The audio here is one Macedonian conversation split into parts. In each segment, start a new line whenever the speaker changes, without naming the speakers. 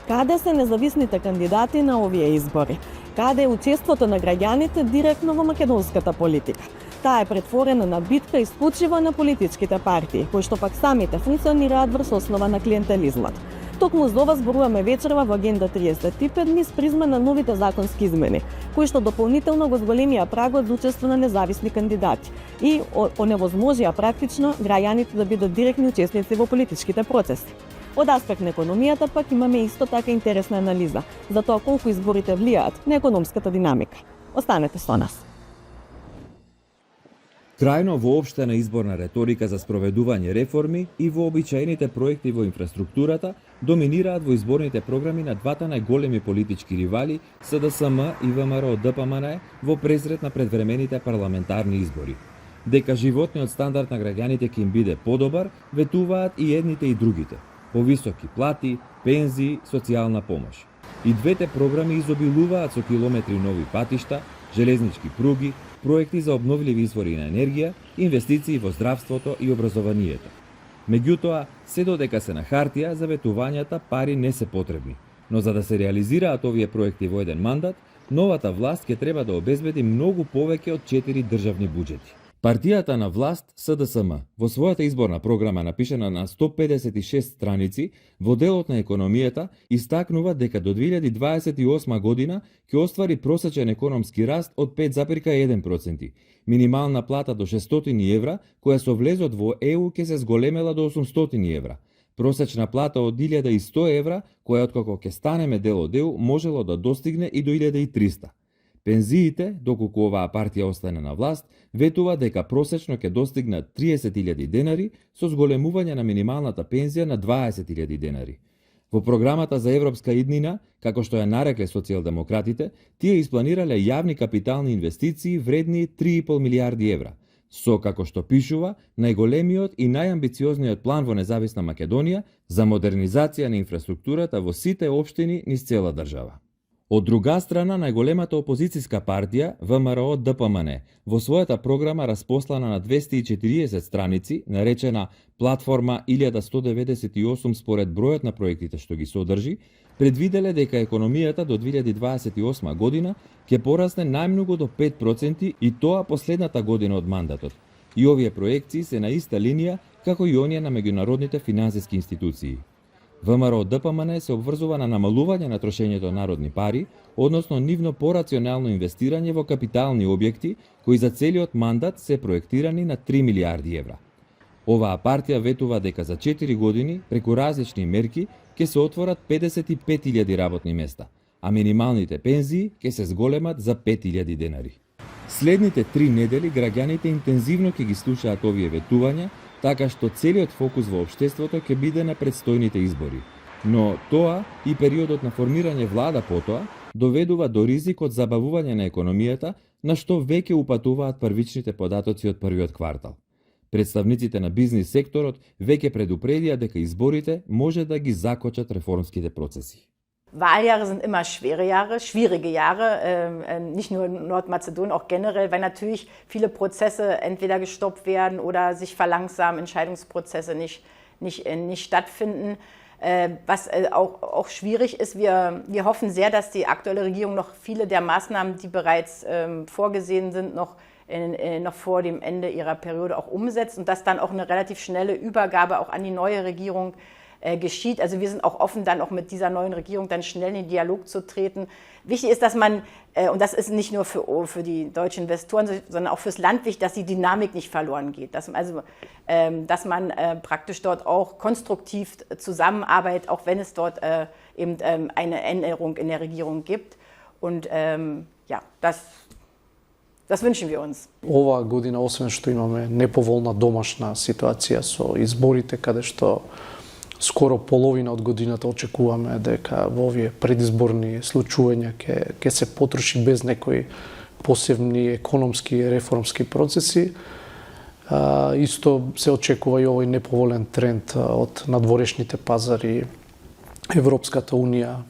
Каде се независните кандидати на овие избори? Каде е учеството на граѓаните директно во македонската политика? Таа е претворена на битка исклучиво на политичките партии, кои што пак самите функционираат врз основа на клиентелизмот. Токму за ова зборуваме вечерва во Агенда 35 низ призма на новите законски измени, кои што дополнително го зголемија прагот за учество на независни кандидати и оневозможија практично граѓаните да бидат директни учесници во политичките процеси. Од аспект на економијата пак имаме исто така интересна анализа за тоа колку изборите влијаат на економската динамика. Останете со нас.
Крајно воопштена изборна реторика за спроведување реформи и вообичаените проекти во инфраструктурата доминираат во изборните програми на двата најголеми политички ривали СДСМ и ВМРО-ДПМН во презрет на предвремените парламентарни избори. Дека животниот стандард на граѓаните ќе им биде подобар, ветуваат и едните и другите. Повисоки плати, пензии, социјална помош. И двете програми изобилуваат со километри нови патишта, железнички пруги, проекти за обновливи извори на енергија, инвестиции во здравството и образованието. Меѓутоа, се додека се на хартија, заветувањата пари не се потребни. Но за да се реализираат овие проекти во еден мандат, новата власт ќе треба да обезбеди многу повеќе од 4 државни буџети. Партијата на власт СДСМ во својата изборна програма напишана на 156 страници во делот на економијата истакнува дека до 2028 година ќе оствари просечен економски раст од 5,1%, минимална плата до 600 евра, која со влезот во ЕУ ќе се зголемела до 800 евра, просечна плата од 1100 евра, која откако ќе станеме дел од ЕУ можело да достигне и до 1300. Пензиите, доколку оваа партија остане на власт, ветува дека просечно ќе достигнат 30.000 денари со зголемување на минималната пензија на 20.000 денари. Во програмата за европска иднина, како што ја нарекле социјалдемократите, тие испланирале јавни капитални инвестиции вредни 3,5 милиарди евра, со, како што пишува, најголемиот и најамбициозниот план во независна Македонија за модернизација на инфраструктурата во сите општини низ цела држава. Од друга страна, најголемата опозицијска партија, ВМРО-ДПМН, во својата програма распослана на 240 страници, наречена Платформа 1198 според бројот на проектите што ги содржи, предвиделе дека економијата до 2028 година ќе порасне најмногу до 5% и тоа последната година од мандатот. И овие проекции се на иста линија како и оние на меѓународните финансиски институции. ВМРО-ДПМН се обврзува на намалување на трошењето народни пари, односно нивно порационално инвестирање во капитални објекти, кои за целиот мандат се проектирани на 3 милиарди евра. Оваа партија ветува дека за 4 години, преку различни мерки, ќе се отворат 55.000 работни места, а минималните пензии ќе се зголемат за 5.000 денари. Следните 3 недели граѓаните интензивно ќе ги слушаат овие ветувања, така што целиот фокус во општеството ќе биде на предстојните избори. Но тоа и периодот на формирање влада потоа доведува до ризик од забавување на економијата, на што веќе упатуваат првичните податоци од првиот квартал. Представниците на бизнис секторот веќе предупредија дека изборите може да ги закочат реформските процеси.
Wahljahre sind immer schwierige Jahre, nicht nur in Nordmazedonien, auch generell, weil natürlich viele Prozesse entweder gestoppt werden oder sich verlangsamen, Entscheidungsprozesse nicht stattfinden. Was auch schwierig ist, wir hoffen sehr, dass die aktuelle Regierung noch viele der Maßnahmen, die bereits vorgesehen sind, noch vor dem Ende ihrer Periode auch umsetzt und dass dann auch eine relativ schnelle Übergabe auch an die neue Regierung geschieht. Also wir sind auch offen, dann auch mit dieser neuen Regierung dann schnell in den Dialog zu treten. Wichtig ist, dass man, und das ist nicht nur für die deutschen Investoren, sondern auch fürs Land wichtig, dass die Dynamik nicht verloren geht. Dass man praktisch dort auch konstruktiv zusammenarbeitet, auch wenn es dort eben eine Änderung in der Regierung gibt. Und ja, das wünschen wir uns.
Ова година, освен што имаме неповолна домашна ситуација со изборите, каде што скоро половина од годината очекуваме дека во овие предизборни случувања ќе се потроши без некои посебни економски и реформски процеси. Исто се очекува и овој неповолен тренд од надворешните пазари. Европската Унија,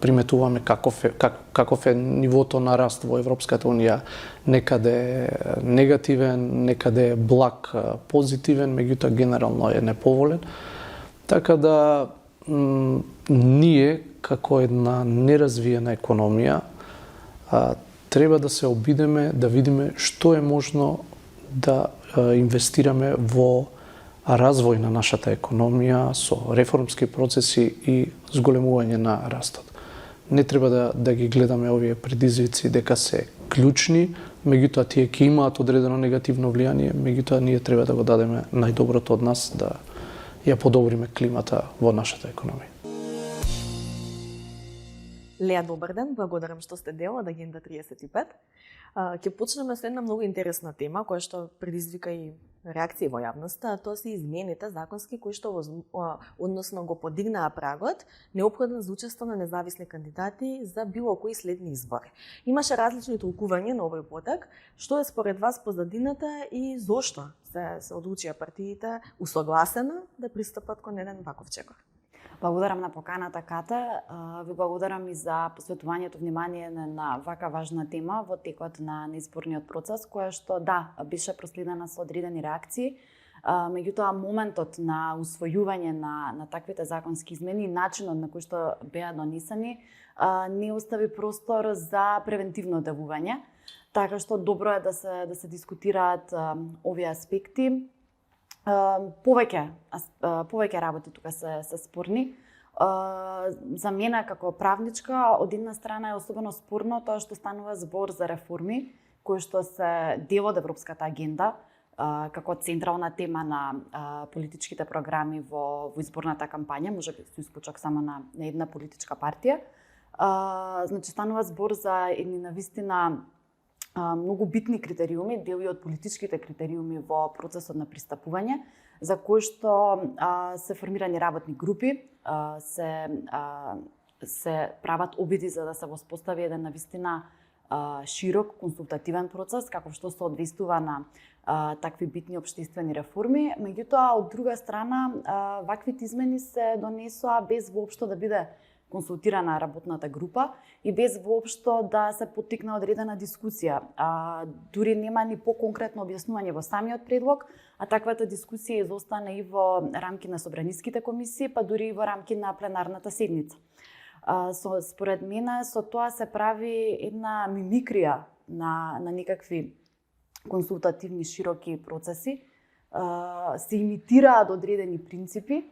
приметуваме каков е нивото на раст во Европската Унија, некаде негативен, некаде благ позитивен, меѓутоа генерално е неповолен. Така да ние како една неразвиена економија, треба да се обидеме да видиме што е можно да инвестираме во развој на нашата економија со реформски процеси и зголемување на растот. Не треба да ги гледаме овие предизвици дека се клучни, меѓутоа тие ќе имаат одредено негативно влијание, меѓутоа ние треба да го дадеме најдоброто од нас да ја подобриме климата во нашата економија.
Леа, добар ден, благодарам што сте дел од Агенда 35. Ќе почнеме со една многу интересна тема која што предизвика и реакции во јавноста, а тоа се измените законски кои што односно го подигнаа прагот неопходен за учество на независни кандидати за било кои следни избори. Имаше различни толкувања на овој потек. Што е според вас позадината и зошто се одлучија партиите усогласено да пристапат кон еден ваков чекор?
Благодарам на поканата, Ката. Ви благодарам и за посветувањето внимание на вака важна тема во текот на изборниот процес, која што беше проследена со одредени реакции. Меѓутоа, моментот на усвојување на таквите законски измени и начинот на кој што беа донесени не остави простор за превентивно делување. Така што добро е да се дискутираат овие аспекти. Повеќе работи тука се спорни. За мене како правничка, од една страна е особено спорно тоа што станува збор за реформи, кои што се дел од Европската агенда, како централна тема на политичките програми во изборната кампања, можеби со исклучок само на една политичка партија. Значи, станува збор за едни навистина многу битни критериуми, дел и од политичките критериуми во процесот на пристапување, за кои што се формирани работни групи, се прават обиди за да се воспостави еден навистина широк консултативен процес, како што се одвестува на такви битни општествени реформи. Меѓутоа, од друга страна, ваквите измени се донесоа без воопшто да биде консултирана работната група и без воопшто да се поттикна одредена дискусија. Дури нема ни поконкретно објаснување во самиот предлог, а таквата дискусија изостана и во рамки на собраниските комисии, па дури и во рамки на пленарната седница. Според мене, со тоа се прави една мимикрија на некакви консултативни широки процеси, се имитираат одредени принципи,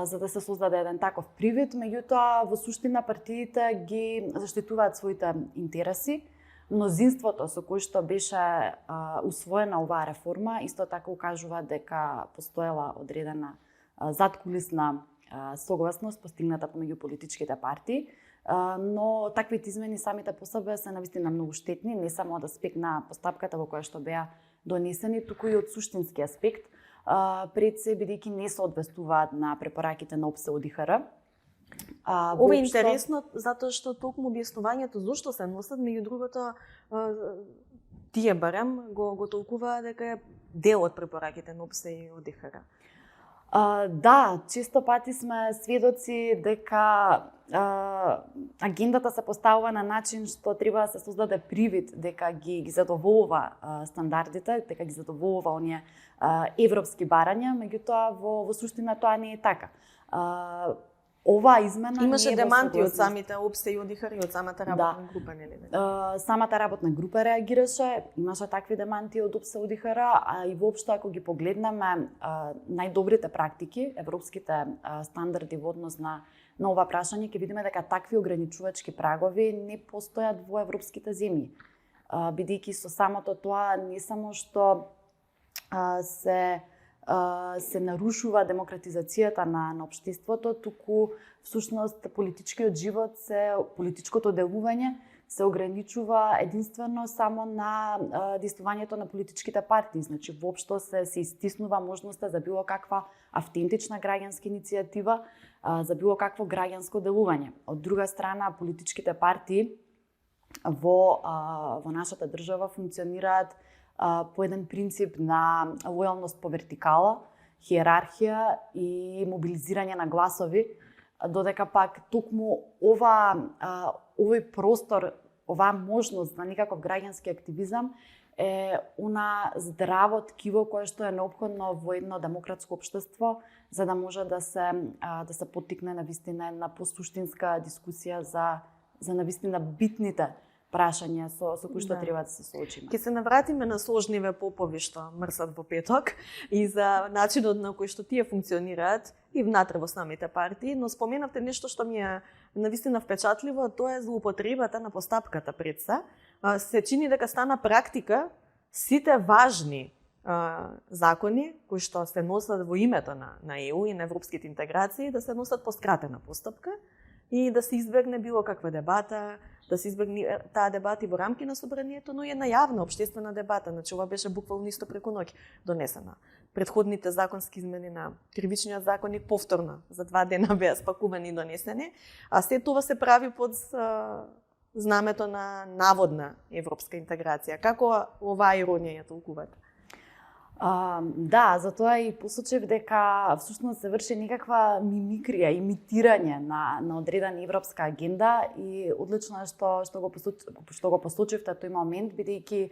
за да се создаде еден таков привид, меѓутоа во суштина партиите ги заштитуваат своите интереси. Мнозинството со кој што беше усвоена оваа реформа исто така укажува дека постоела одредена заткулисна согласност постигната помеѓу политичките партии, но таквите измени самите по себе се навистина многу штетни, не само од аспект на постапката во која што беа донесени, туку и од суштински аспект, пред се бидејќи не се одвестуваат на препораките на ОПСЕ ОДИХР.
Ова е интересно затоа што токму објаснувањето зошто се носат, меѓу другото тие барем го толкуваат дека е дел од препораките на ОПСЕ и ОДИХР.
Да, често пати сме сведоци дека агендата се поставува на начин што треба да се создаде привид дека ги задоволува стандардите, дека ги задоволува оние европски барања, меѓутоа во суштина тоа не е така. Оваа измена
имаше деманти од самите ОПСЕ и ОДИХР и од самата работна група, нели?
Самата работна група реагираше, имаше такви деманти од ОПСЕ и ОДИХР, а и воопшто ако ги погледнеме најдобрите практики, европските стандарди во однос на ова прашање, ќе видиме дека такви ограничувачки прагови не постојат во европските земји. Бидејќи со самото тоа не само што се нарушува демократизацијата на општеството, туку всушност политичкиот живот, политичкото делување се ограничува единствено само на действувањето на политичките партии. Значи, воопшто се истиснува можноста за било каква автентична граѓанска иницијатива, за било какво граѓанско делување. Од друга страна, политичките партии во нашата држава функционираат по еден принцип на лојалност по вертикала, хиерархија и мобилизирање на гласови, додека пак токму овој простор оваа можност на некаков граѓански активизам е она здраво ткиво кое што е неопходно во едно демократско општество за да може да се поттикне на вистина една посуштинска дискусија за навистина битните прашања со кои што треба да се соочиме.
Ќе се навратиме на сложниве попови што мрсат во петок и за начинот на кој што тие функционираат и внатре во самите партии, но споменавте нешто што ми е навистина впечатливо, тоа е злоупотребата на постапката пред се. Се чини дека стана практика сите важни закони кои што се носат во името на ЕУ и на европските интеграции да се носат по скратена постапка и да се избегне било каква дебата, да се избегне таа дебата и во рамки на собранието, но и една јавна општествена дебата. Значи ова беше буквално исто преку ноќ донесена. Предходните законски измени на кривичниот законник повторно за 2 дена беа спакувани и донесени, а се тоа се прави под знамето на наводна европска интеграција. Како оваа иронија ја толкувате?
Да, затоа и посочив дека всушност се врши некаква мимикрија, имитирање на одредена европска агенда и одлично е што го посочивте тој момент, бидејќи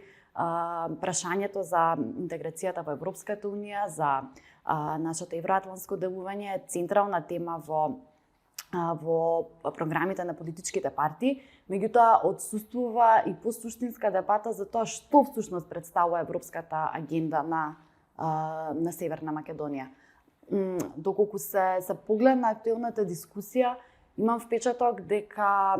прашањето за интеграцијата во Европската унија, за нашето евроатлантско делување е централна тема во програмите на политичките партии, меѓутоа отсуствува и посуштинска дебата за тоа што всушност представува европската агенда на Северна Македонија. Доколку се погледна актуелната дискусија, имам впечаток дека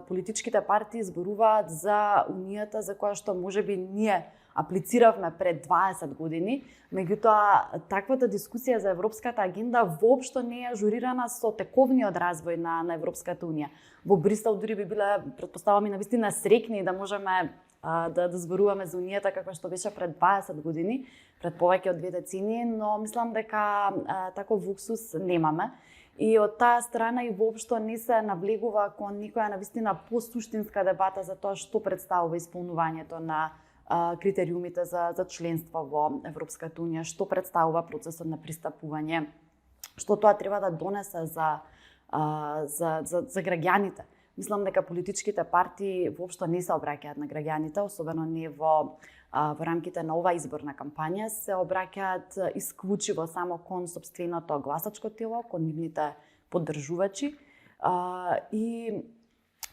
политичките партии зборуваат за унијата за која што можеби ние аплициравме пред 20 години, меѓутоа таквата дискусија за европската агенда воопшто не е ажурирана со тековниот развој на Европската унија. Во Брисел дури би биле, претпоставам и навистина среќни да можеме да зборуваме за унијата каква што беше пред 20 години, пред повеќе од 2 децении, но мислам дека таков луксус немаме. И од таа страна и воопшто не се навлегува кон никоја навистина посуштинска дебата за тоа што представува исполнувањето на критериумите за членство во Европската унија, што представува процесот на пристапување, што тоа треба да донесе за граѓаните. Мислам дека политичките партии воопшто не се обраќаат на граѓаните, особено не во рамките на оваа изборна кампања, се обраќаат исклучиво само кон сопственото гласачко тело, кон нивните поддржувачи и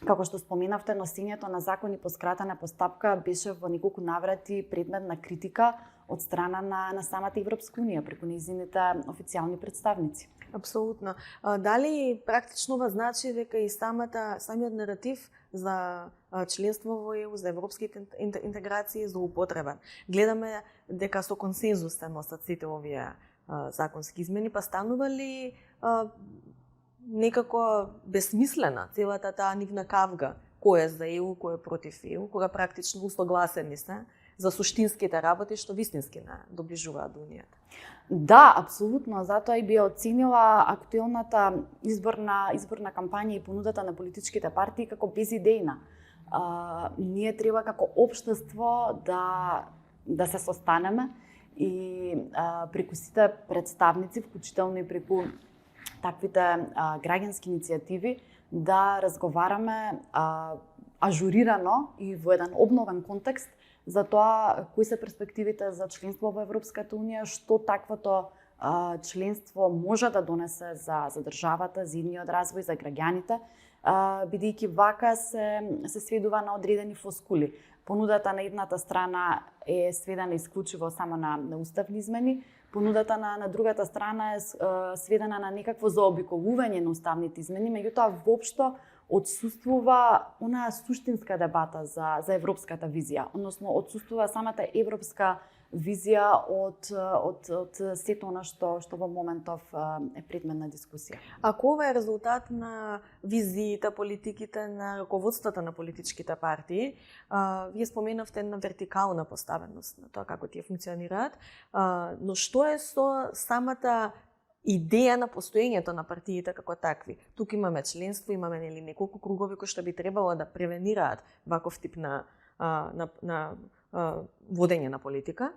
како што споменавте, носењето на закони по скратена постапка беше во неколку наврати предмет на критика од страна на самата Европска унија преку нејзините официјални представници.
Апсолутно. Дали практично ова значи дека и самиот наратив за членство во ЕУ, за европските интеграции за употребен? Гледаме дека со консензус се носат сите овие законски измени, па станува ли некако безсмислена целата таа нивна кавга, кој е за ЕУ, кој е против ЕУ, кога практично услогласени се за суштинските работи што вистински не доближуваат до унијата?
Да, апсолутно, затоа и би оценила актуелната изборна кампања и понудата на политичките партии како безидејна. Ние треба како општество да се состанеме и преку сите представници, вклучително и преку таквите граѓански иницијативи, да разговараме ажурирано и во еден обновен контекст за тоа кои се перспективите за членство во Европската унија, што таквото членство може да донесе за државата, за идниот развој, за граѓаните, бидејќи вака се сведува на одредени флоскули. Понудата на едната страна е сведена исклучиво само на уставни измени, понудата на другата страна е сведена на некакво заобиколување на уставните измени, меѓутоа воопшто отсуствува онаа суштинска дебата за европската визија, односно отсуствува самата европска визија од сето она што во моментов е предмет на дискусија.
Ако ова е резултат на визиите, политиките на раководствата на политичките партии, вие споменавте една вертикална поставеност на тоа како тие функционираат, но што е со самата идеја на постоењето на партиите како такви? Тука имаме членство, имаме неколку кругови кои што би требало да превенираат ваков тип на водење на политика.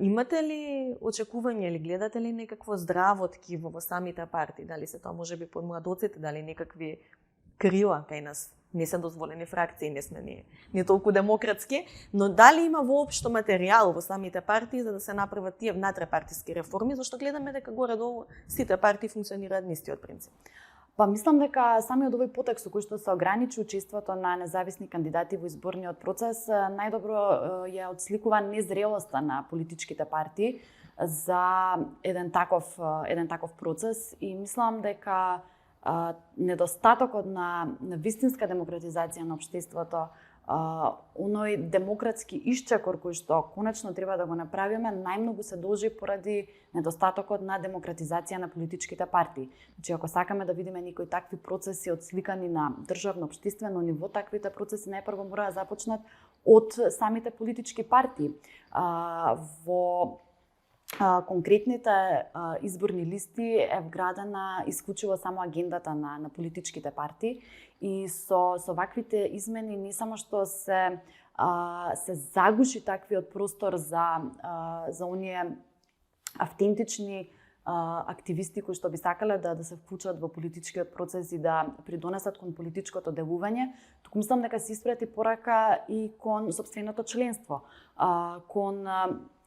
Имате ли очекување или гледате ли некакво здраво ткиво во самите партии? Дали се тоа може би под младоците, дали некакви крила кај нас не се дозволени фракции, не сме ни толку демократски, но дали има воопшто материјал во самите партии за да се направат тие внатре-партиски реформи, зашто гледаме дека горе-долу сите партии функционираат на истиот принцип.
Па мислам дека самиот овој потекст со кој што се ограничи учеството на независни кандидати во изборниот процес најдобро ја отсликува незрелоста на политичките партии за еден таков процес и мислам дека недостатокот на вистинска демократизација на општеството, оној демократски исчекор кој што конечно треба да го направиме, најмногу се должи поради недостатокот на демократизација на политичките партии. Значи, ако сакаме да видиме некои такви процеси отсликани на државно општествено ниво, таквите процеси најпрво мора да започнат од самите политички партии. Во конкретните изборни листи е вградена исклучиво само агендата на политичките партии и со ваквите измени не само што се загуши таквиот простор за оние автентични активисти кои што би сакале да се вклучат во политичкиот процес и да придонесат кон политичкото делување, туку мислам дека се испрати порака и кон сопственото членство, кон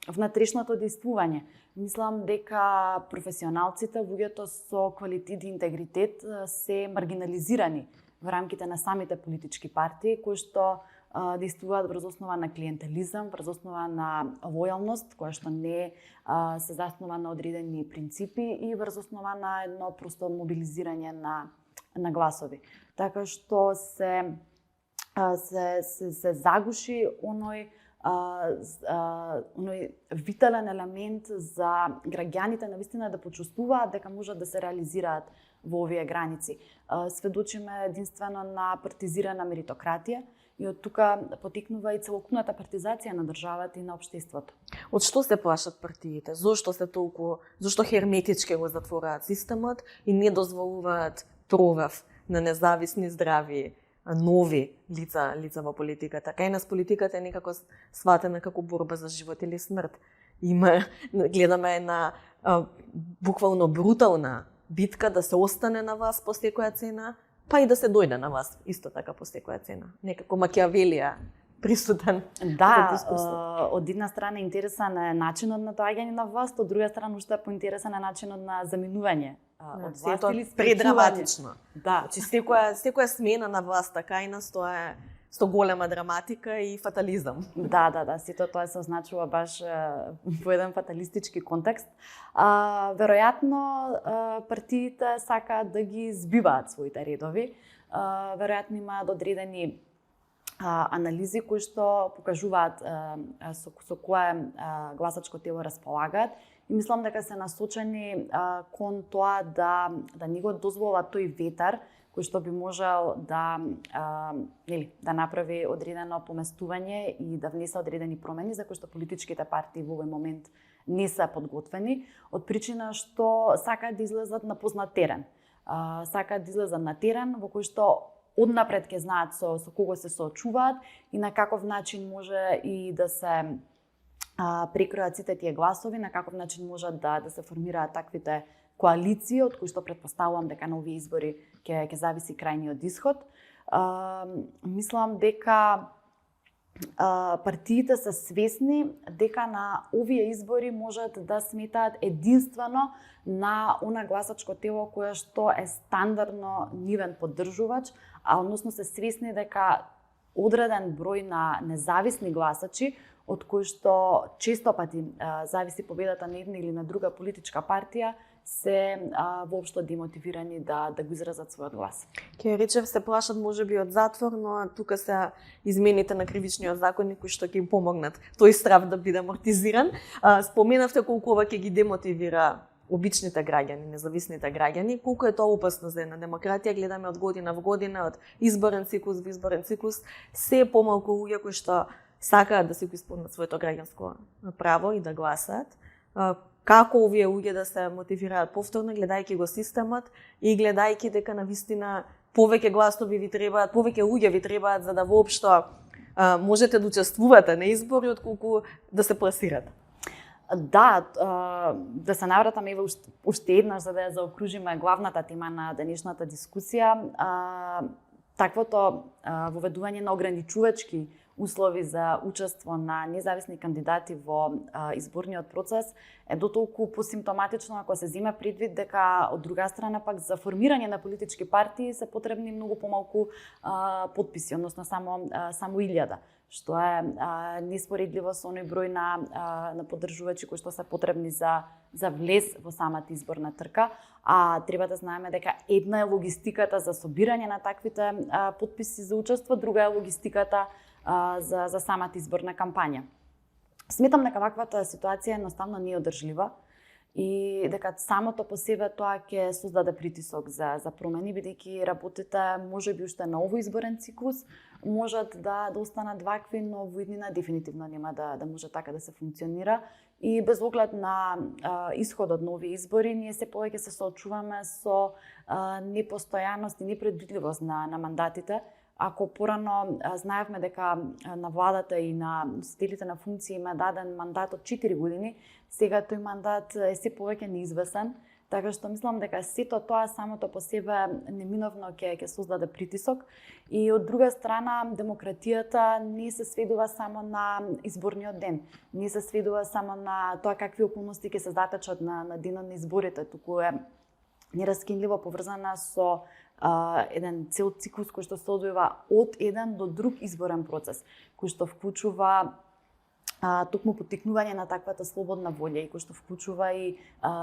внатрешното действување. Мислам дека професионалците, луѓето со квалитет и интегритет се маргинализирани во рамките на самите политички партии кои што действуваат врз основа на клиентелизам, врз основа на лојалност, која што не се заснова на одредени принципи и врз основа на едно просто мобилизирање на гласови. Така што се загуши оној витален елемент за граѓаните навистина да почувствуваат дека можат да се реализираат во овие граници. Сведочиме единствено на партизирана меритократија и од тука потекнува и целокупната партизација на државата и на општеството.
Од што се плашат партиите? Зошто херметички го затвораат системот и не дозволуваат пробав на независни, здрави, нови лица во политиката? Кај нас политиката е некако сватена како борба за живот или смрт. Гледаме една буквално брутална битка да се остане на вас по секоја цена, па и да се дојде на вас исто така по секоја цена. Некако Макиавелија присутен.
Да, од една страна интересен е начинот на доаѓање на власт, од друга страна уште поинтересен е начинот на заминување од власт или
предраматично.
Да,
Значи секоја смена на власта кај нас тоа е со голема драматика и фатализам.
Да, сето тоа се означува баш во еден фаталистички контекст. Веројатно партиите сакаат да ги збиваат своите редови. Веројатно имаат одредени анализи кои што покажуваат со кое гласачко тело располагаат и мислам дека се насочени кон тоа да не го дозволат тој ветар кој што би можел да направи одредено поместување и да внесе одредени промени за кои што политичките партии во овој момент не се подготвени, од причина што сакаат да излезат на познат терен. Сакаат да излезат на терен во кој што однапред ќе знаат со кого се соочуваат и на каков начин може и да се прекројат сите тие гласови, на каков начин можат да се формираат таквите коалиции, од кои што претпоставувам дека на овие избори ќе зависи крајниот исход. Мислам дека партиите се свесни дека на овие избори можат да сметаат единствено на она гласачко тело кое што е стандардно нивен поддржувач, односно се свесни дека одреден број на независни гласачи, од кои што често пати зависи победата на една или на друга политичка партија, се воопшто демотивирани да го изразат својот глас.
Ке речев се плашат можеби од затвор, но тука се измените на кривичниот законник кои што ќе им помогнат тој страв да биде амортизиран. Споменавте колку ова ќе ги демотивира обичните граѓани, независните граѓани, колку е тоа опасно за една демократија. Гледаме од година во година, од изборен циклус во изборен циклус, се помалку луѓе кои што сакаат да си го исполнат своето граѓанско право и да гласаат. Како овие луѓе да се мотивираат повторно, гледајќи го системот и гледајќи дека навистина повеќе гласови ви требаат, повеќе луѓе ви требаат за да воопшто можете да учествувате на избори отколку да се пласирате.
Да, да се навратаме уште еднаш за да ја заокружиме главната тема на денешната дискусија. таквото воведување на ограничувачки услови за учество на независни кандидати во изборниот процес е дотолку посимптоматично ако се зима предвид дека од друга страна пак за формирање на политички партии се потребни многу помалку подписи, односно само 1000, што е неспоредливо со оној број на поддржувачи кои што се потребни за влез во самата изборна трка. А треба да знаеме дека една е логистиката за собирање на таквите подписи за учество, друга е логистиката за самата изборна кампања. Сметам дека ваквата ситуација едноставно не е одржлива и дека самото по себе тоа ќе создаде притисок за промени, бидејќи работите можеби уште на овој изборен циклус можат да останат вакви, но во иднина дефинитивно нема да може така да се функционира. И без оглед на исходот на овие избори, ние се повеќе се соочуваме со непостојаност и непредвидливост на мандатите. Ако порано знаевме дека на владата и на носителите на функции има даден мандат од 4 години, сега тој мандат е се повеќе неизвестен, така што мислам дека сето тоа самото по себе неминовно ќе создаде притисок. И од друга страна, демократијата не се сведува само на изборниот ден, не се сведува само на тоа какви околности ќе се затечат на денот на изборите, туку е нераскинливо поврзана со еден цел циклус кој што се одвива од еден до друг изборен процес, кој што вклучува токму поттикнување на таквата слободна волја и кој што вклучува и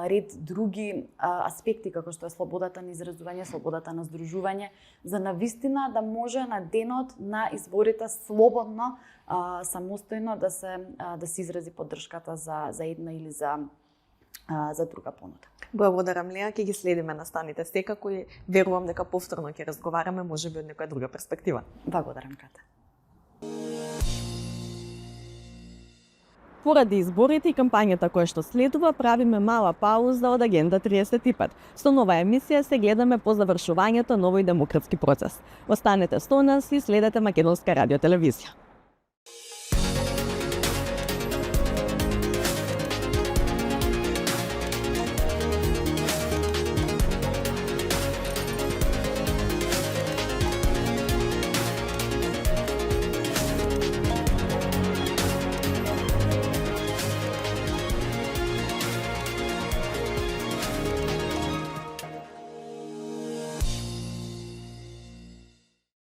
ред други аспекти како што е слободата на изразување, слободата на здружување, за навистина да може на денот на изборите слободно, самостојно да се изрази поддршката за една или за друга понуда.
Благодарам, Леа, ќе ги следиме настаните секако и верувам дека повторно ќе разговараме можеби од некоја друга перспектива.
Благодарам, Ката.
Поради изборите и кампањата која што следува, правиме мала пауза од Агенда 35. Со нова емисија се гледаме по завршувањето на овој демократски процес. Останете со нас и следете Македонска радиотелевизија.